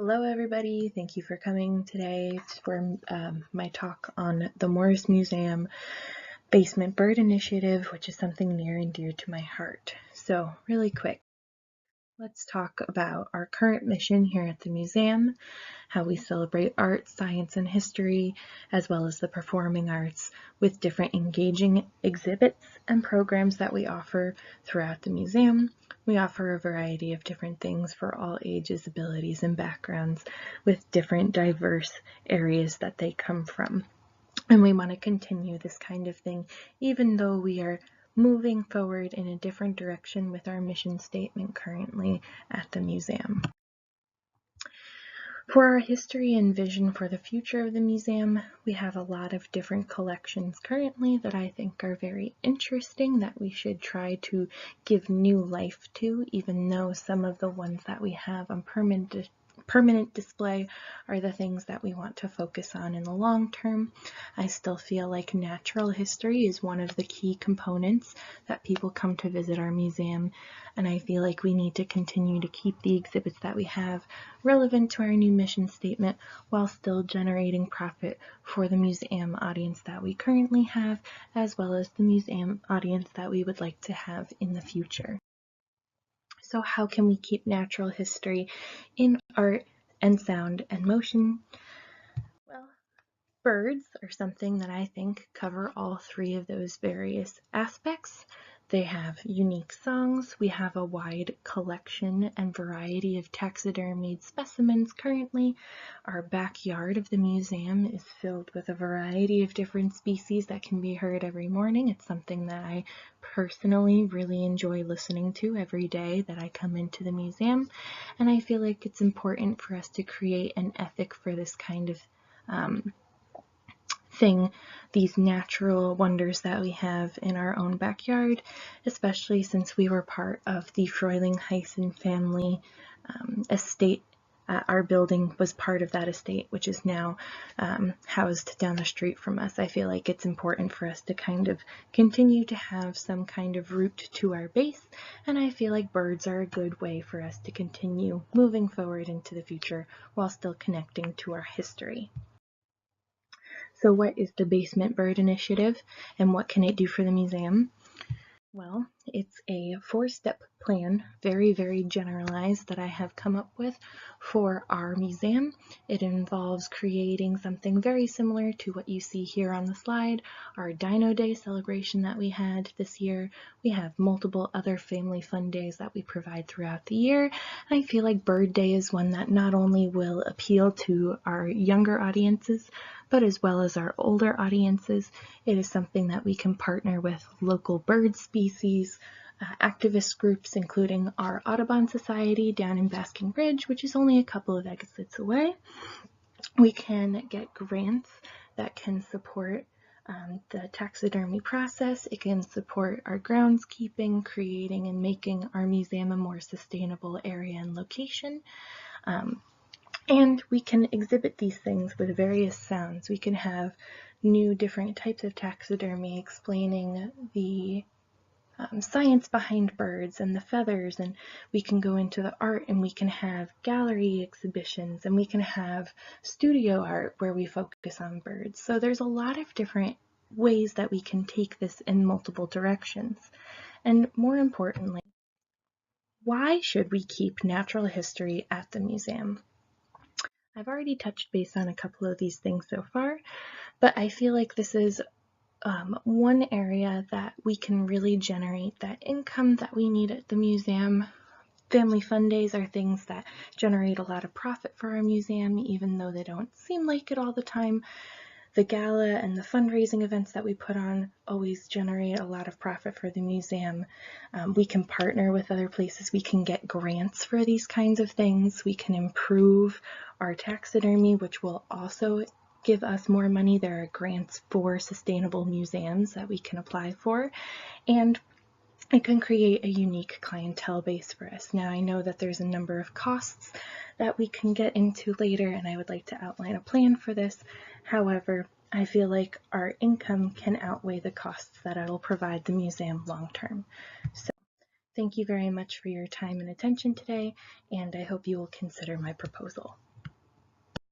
Hello everybody, thank you for coming today for my talk on the Morris Museum Basement Bird Initiative, which is something near and dear to my heart. So really quick, let's talk about our current mission here at the museum, how we celebrate art, science, and history, as well as the performing arts with different engaging exhibits and programs that we offer throughout the museum. We offer a variety of different things for all ages, abilities, and backgrounds with different diverse areas that they come from. And we want to continue this kind of thing, even though we are moving forward in a different direction with our mission statement currently at the museum. For our history and vision for the future of the museum, we have a lot of different collections currently that I think are very interesting that we should try to give new life to, even though some of the ones that we have on permanent display are the things that we want to focus on in the long term. I still feel like natural history is one of the key components that people come to visit our museum, and I feel like we need to continue to keep the exhibits that we have relevant to our new mission statement while still generating profit for the museum audience that we currently have, as well as the museum audience that we would like to have in the future. So how can we keep natural history in art and sound and motion? Well, birds are something that I think cover all three of those various aspects. They have unique songs. We have a wide collection and variety of taxidermied specimens currently. Our backyard of the museum is filled with a variety of different species that can be heard every morning. It's something that I personally really enjoy listening to every day that I come into the museum, and I feel like it's important for us to create an ethic for this kind of these natural wonders that we have in our own backyard, especially since we were part of the Freuling-Heisen family estate. Our building was part of that estate, which is now housed down the street from us. I feel like it's important for us to kind of continue to have some kind of root to our base, and I feel like birds are a good way for us to continue moving forward into the future while still connecting to our history. So what is the Basement Bird Initiative, and what can it do for the museum? Well, it's a 4-step plan, very, very generalized, that I have come up with for our museum. It involves creating something very similar to what you see here on the slide, our Dino Day celebration that we had this year. We have multiple other family fun days that we provide throughout the year. I feel like Bird Day is one that not only will appeal to our younger audiences, but as well as our older audiences. It is something that we can partner with local bird species, activist groups, including our Audubon Society down in Basking Ridge, which is only a couple of exits away. We can get grants that can support the taxidermy process. It can support our groundskeeping, creating and making our museum a more sustainable area and location. And we can exhibit these things with various sounds. We can have new different types of taxidermy explaining the science behind birds and the feathers, and we can go into the art, and we can have gallery exhibitions, and we can have studio art where we focus on birds. So there's a lot of different ways that we can take this in multiple directions. And more importantly, why should we keep natural history at the museum? I've already touched base on a couple of these things so far, but I feel like this is one area that we can really generate that income that we need at the museum. Family fun days are things that generate a lot of profit for our museum, even though they don't seem like it all the time. The gala and the fundraising events that we put on always generate a lot of profit for the museum. We can partner with other places. We can get grants for these kinds of things. We can improve our taxidermy, which will also give us more money. There are grants for sustainable museums that we can apply for, and it can create a unique clientele base for us. Now, I know that there's a number of costs that we can get into later, and I would like to outline a plan for this. However, I feel like our income can outweigh the costs that it'll provide the museum long term. So thank you very much for your time and attention today, and I hope you will consider my proposal.